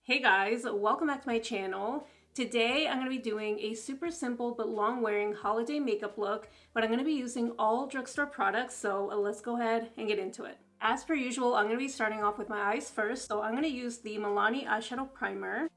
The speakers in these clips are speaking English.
Hey guys, welcome back to my channel. Today I'm going to be doing a super simple but long wearing holiday makeup look, but I'm going to be using all drugstore products, so let's go ahead and get into it. As per usual, I'm going to be starting off with my eyes first, so I'm going to use the Milani eyeshadow primer.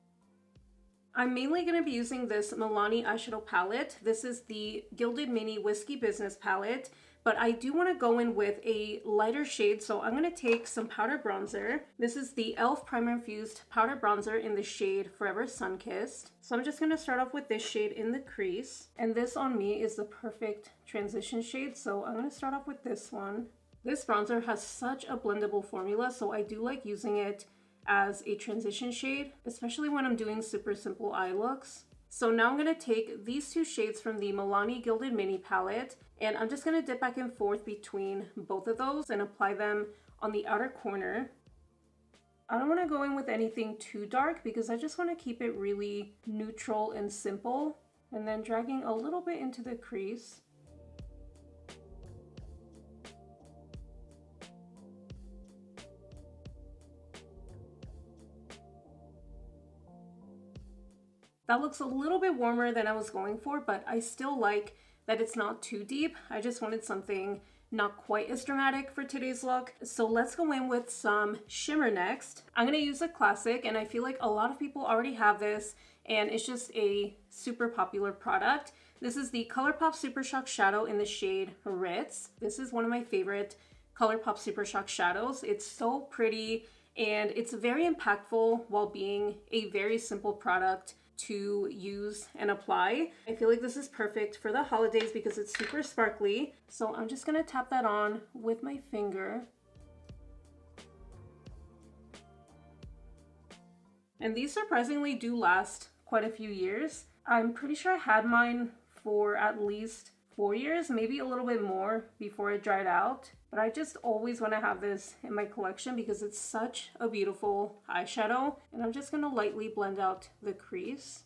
I'm mainly going to be using this Milani eyeshadow palette. This is the Gilded Mini Whiskey Business palette, but I do want to go in with a lighter shade, so I'm going to take some powder bronzer. This is the e.l.f. Primer-Infused powder bronzer in the shade Forever Sunkissed. So I'm just going to start off with this shade in the crease, and this on me is the perfect transition shade, so I'm going to start off with this one. This bronzer has such a blendable formula, so I do like using it as a transition shade, especially when I'm doing super simple eye looks. So now I'm going to take these two shades from the Milani Gilded Mini palette, and I'm just going to dip back and forth between both of those and apply them on the outer corner. I don't want to go in with anything too dark because I just want to keep it really neutral and simple, and then dragging a little bit into the crease. That looks a little bit warmer than I was going for, but I still like that it's not too deep. I just wanted something not quite as dramatic for today's look. So let's go in with some shimmer next. I'm gonna use a classic, and I feel like a lot of people already have this, and it's just a super popular product. This is the Colourpop Super Shock Shadow in the shade Ritz. This is one of my favorite Colourpop Super Shock shadows. It's so pretty, and it's very impactful while being a very simple product to use and apply. I feel like this is perfect for the holidays because it's super sparkly. So I'm just gonna tap that on with my finger. And these surprisingly do last quite a few years. I'm pretty sure I had mine for at least 4 years, maybe a little bit more before it dried out. But I just always want to have this in my collection because it's such a beautiful eyeshadow. And I'm just going to lightly blend out the crease.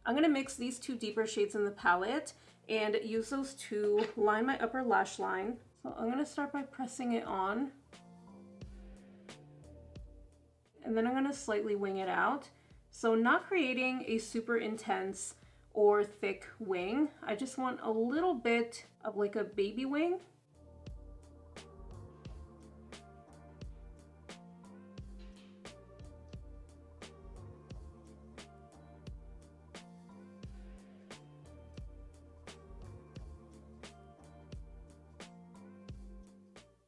I'm going to mix these two deeper shades in the palette and use those to line my upper lash line. So I'm going to start by pressing it on. And then I'm going to slightly wing it out. So not creating a super intense or thick wing. I just want a little bit of like a baby wing.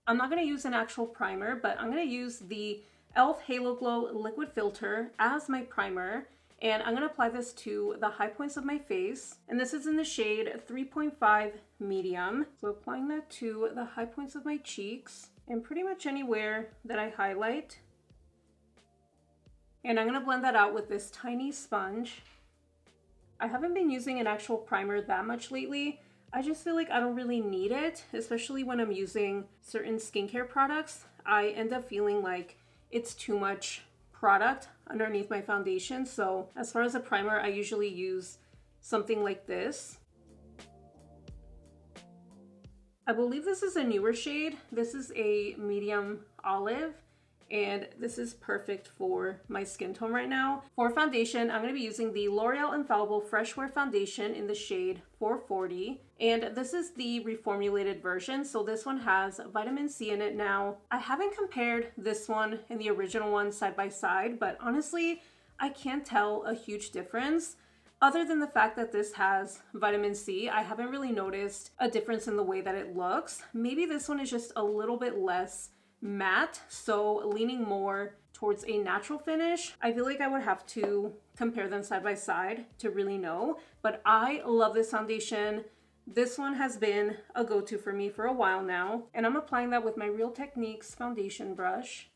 I'm not going to use an actual primer, but I'm going to use the e.l.f. Halo Glow Liquid Filter as my primer. And I'm going to apply this to the high points of my face. And this is in the shade 3.5 Medium. So applying that to the high points of my cheeks and pretty much anywhere that I highlight. And I'm going to blend that out with this tiny sponge. I haven't been using an actual primer that much lately. I just feel like I don't really need it, especially when I'm using certain skincare products. I end up feeling like it's too much product underneath my foundation. So as far as a primer, I usually use something like this. I believe this is a newer shade. This is a medium olive, and this is perfect for my skin tone right now. For foundation, I'm going to be using the L'Oreal Infallible Fresh Wear Foundation in the shade 440. And this is the reformulated version, so this one has vitamin C in it now. I haven't compared this one and the original one side by side, but honestly, I can't tell a huge difference. Other than the fact that this has vitamin C, I haven't really noticed a difference in the way that it looks. Maybe this one is just a little bit less matte, so leaning more towards a natural finish. I feel like I would have to compare them side by side to really know, but I love this foundation. This one has been a go-to for me for a while now, and I'm applying that with my Real Techniques foundation brush.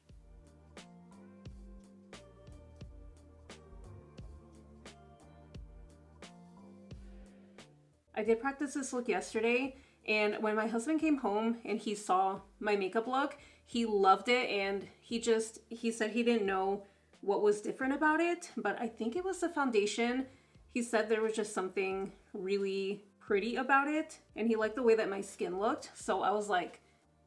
I did practice this look yesterday, and when my husband came home and he saw my makeup look, he loved it, and he said he didn't know what was different about it, but I think it was the foundation. He said there was just something really pretty about it, and he liked the way that my skin looked. So I was like,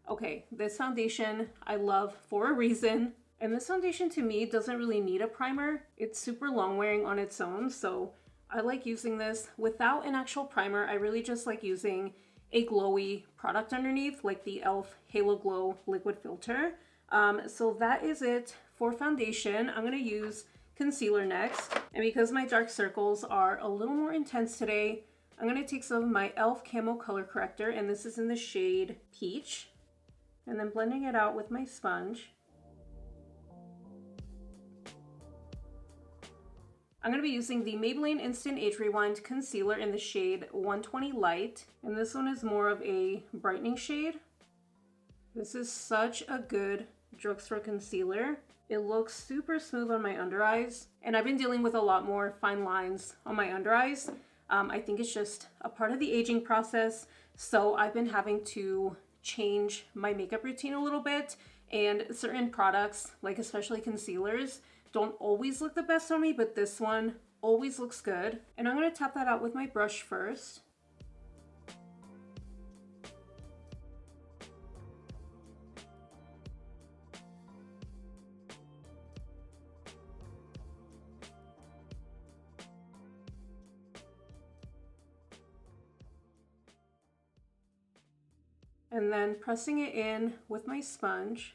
Okay, this foundation I love for a reason. And this foundation to me doesn't really need a primer. It's super long wearing on its own, so I like using this without an actual primer. I really just like using a glowy product underneath, like the e.l.f. Halo Glow Liquid Filter. So that is it for foundation. I'm gonna use concealer next. And because my dark circles are a little more intense today, I'm gonna take some of my e.l.f. Camo Color Corrector, and this is in the shade Peach. And then blending it out with my sponge. I'm going to be using the Maybelline Instant Age Rewind Concealer in the shade 120 Light. And this one is more of a brightening shade. This is such a good drugstore concealer. It looks super smooth on my under eyes. And I've been dealing with a lot more fine lines on my under eyes. I think it's just a part of the aging process. So I've been having to change my makeup routine a little bit. And certain products, like especially concealers, don't always look the best on me, but this one always looks good. And I'm going to tap that out with my brush first. And then pressing it in with my sponge.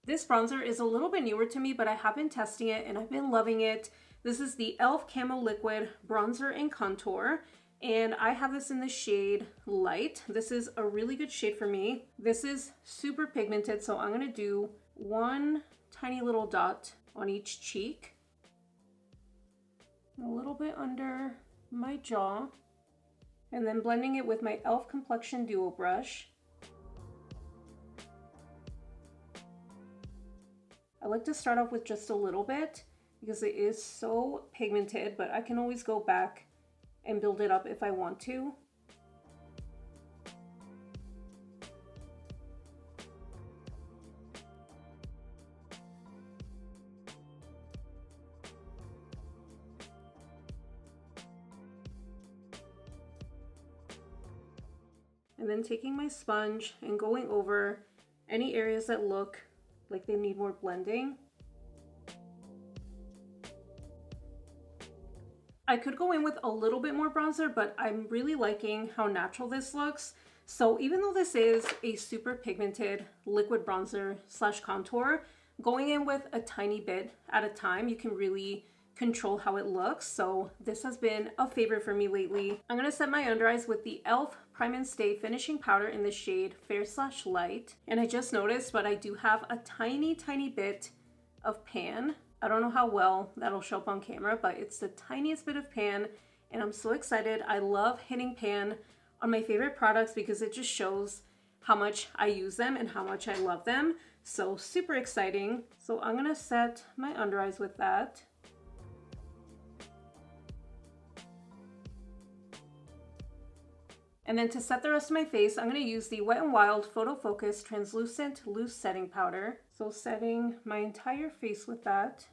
This bronzer is a little bit newer to me, but I have been testing it and I've been loving it. This is the e.l.f. Camo Liquid Bronzer and Contour, and I have this in the shade Light. This is a really good shade for me. This is super pigmented, so I'm gonna do one tiny little dot on each cheek. A little bit under my jaw, and then blending it with my e.l.f. Complexion Duo Brush. I like to start off with just a little bit because it is so pigmented, but I can always go back and build it up if I want to. And then taking my sponge and going over any areas that look like they need more blending. I could go in with a little bit more bronzer, but I'm really liking how natural this looks. So even though this is a super pigmented liquid bronzer slash contour, going in with a tiny bit at a time, you can really control how it looks. So this has been a favorite for me lately. I'm gonna set my under eyes with the e.l.f. Prime and Stay Finishing Powder in the shade Fair / Light. And I just noticed, but I do have a tiny bit of pan. I don't know how well that'll show up on camera, but it's the tiniest bit of pan, and I'm so excited. I love hitting pan on my favorite products because it just shows how much I use them and how much I love them. So super exciting. So I'm gonna set my under eyes with that. And then to set the rest of my face, I'm going to use the Wet n Wild Photo Focus Translucent Loose Setting Powder. So setting my entire face with that.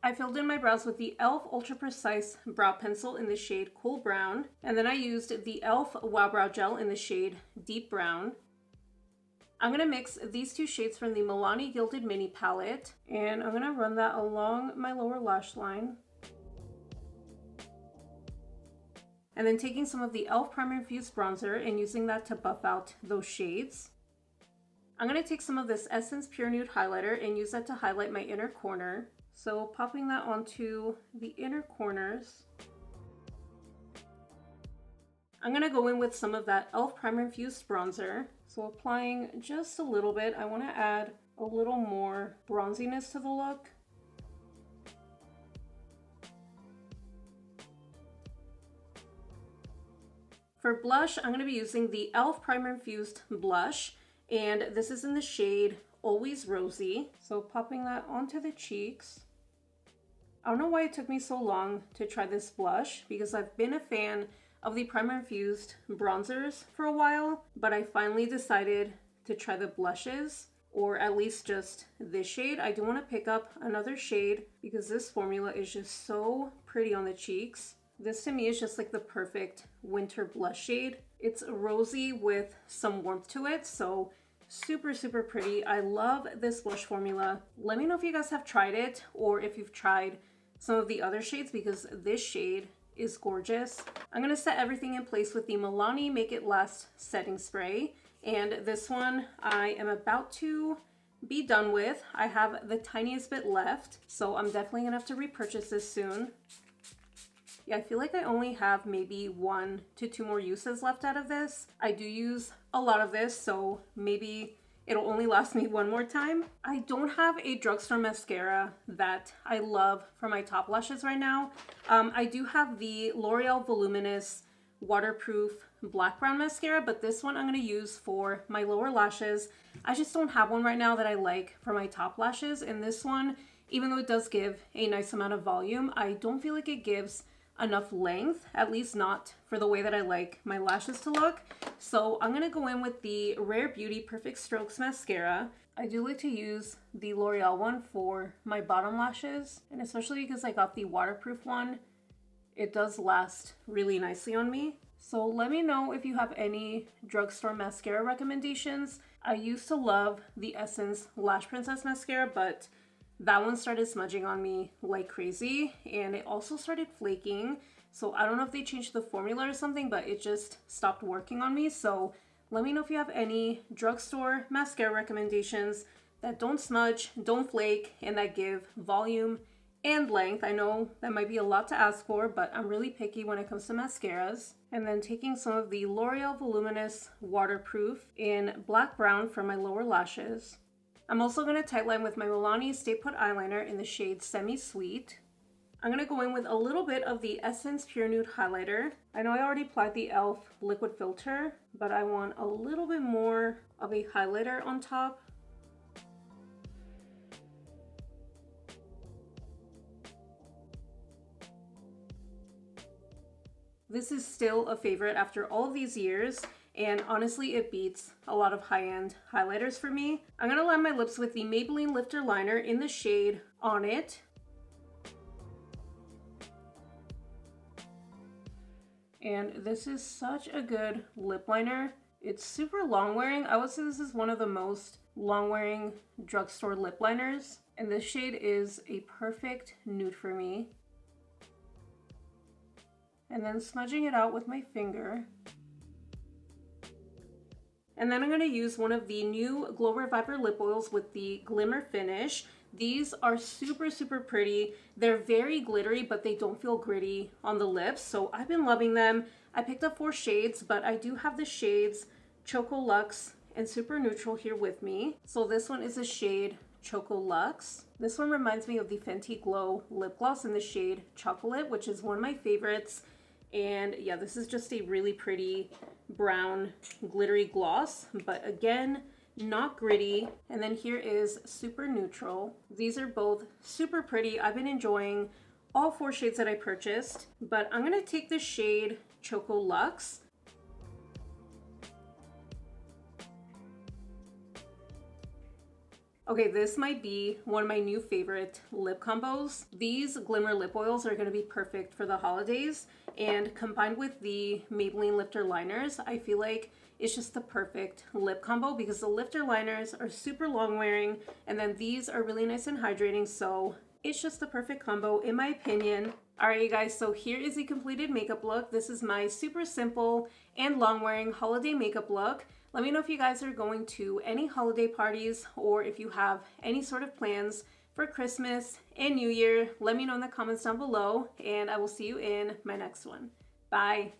I filled in my brows with the e.l.f. Ultra Precise Brow Pencil in the shade Cool Brown. And then I used the e.l.f. Wow Brow Gel in the shade Deep Brown. I'm going to mix these two shades from the Milani Gilded Mini Palette, and I'm going to run that along my lower lash line. And then taking some of the e.l.f. Primer-Infused Bronzer and using that to buff out those shades. I'm going to take some of this Essence Pure Nude Highlighter and use that to highlight my inner corner. So popping that onto the inner corners. I'm going to go in with some of that e.l.f. Primer-Infused Bronzer. So applying just a little bit. I want to add a little more bronziness to the look. For blush, I'm going to be using the e.l.f. Primer-Infused Blush, and this is in the shade Always Rosy. So popping that onto the cheeks. I don't know why it took me so long to try this blush, because I've been a fan of the Primer-Infused bronzers for a while, but I finally decided to try the blushes. or at least just this shade. I do want to pick up another shade because this formula is just so pretty on the cheeks. This to me is just like the perfect winter blush shade. It's rosy with some warmth to it, so super, super pretty. I love this blush formula. Let me know if you guys have tried it or if you've tried some of the other shades because this shade is gorgeous. I'm gonna set everything in place with the Milani Make It Last setting spray. And this one I am about to be done with. I have the tiniest bit left, so I'm definitely gonna have to repurchase this soon. Yeah, I feel like I only have maybe 1 to 2 more uses left out of this. I do use a lot of this, so maybe it'll only last me 1 more time. I don't have a drugstore mascara that I love for my top lashes right now. I do have the L'Oreal Voluminous Waterproof Black Brown Mascara, but this one I'm going to use for my lower lashes. I just don't have one right now that I like for my top lashes, and this one, even though it does give a nice amount of volume, I don't feel like it gives enough length, at least not for the way that I like my lashes to look. So I'm gonna go in with the Rare Beauty Perfect Strokes mascara. I do like to use the L'Oreal one for my bottom lashes, and especially because I got the waterproof one, it does last really nicely on me. So let me know if you have any drugstore mascara recommendations. I used to love the Essence Lash Princess mascara, but that one started smudging on me like crazy, and it also started flaking. So I don't know if they changed the formula or something, but it just stopped working on me. So let me know if you have any drugstore mascara recommendations that don't smudge, don't flake, and that give volume and length. I know that might be a lot to ask for, but I'm really picky when it comes to mascaras. And then taking some of the L'Oreal Voluminous Waterproof in Black Brown for my lower lashes. I'm also going to tightline with my Milani Stay Put eyeliner in the shade Semi Sweet. I'm going to go in with a little bit of the Essence Pure Nude highlighter. I know I already applied the e.l.f. liquid filter, but I want a little bit more of a highlighter on top. This is still a favorite after all of these years, and honestly it beats a lot of high-end highlighters for me. I'm gonna line my lips with the Maybelline Lifter Liner in the shade On It. And this is such a good lip liner. It's super long wearing. I would say this is one of the most long wearing drugstore lip liners, and this shade is a perfect nude for me. And then smudging it out with my finger. And then I'm going to use one of the new Glow Reviver lip oils with the Glimmer Finish. These are super, super pretty. They're very glittery, but they don't feel gritty on the lips. So I've been loving them. I picked up 4 shades, but I do have the shades Choco Luxe and Super Neutral here with me. So this one is the shade Choco Luxe. This one reminds me of the Fenty Glow lip gloss in the shade Chocolate, which is one of my favorites. And yeah, this is just a really pretty brown glittery gloss, but again, not gritty. And then here is Super Neutral. These are both super pretty. I've been enjoying all 4 shades that I purchased, but I'm gonna take the shade Choco Luxe. Okay, this might be one of my new favorite lip combos. These glimmer lip oils are gonna be perfect for the holidays, and combined with the Maybelline lifter liners, I feel like it's just the perfect lip combo because the lifter liners are super long wearing, and then these are really nice and hydrating, so it's just the perfect combo in my opinion. Alright you guys, so here is the completed makeup look. This is my super simple and long wearing holiday makeup look. Let me know if you guys are going to any holiday parties or if you have any sort of plans for Christmas and New Year. Let me know in the comments down below, and I will see you in my next one. Bye!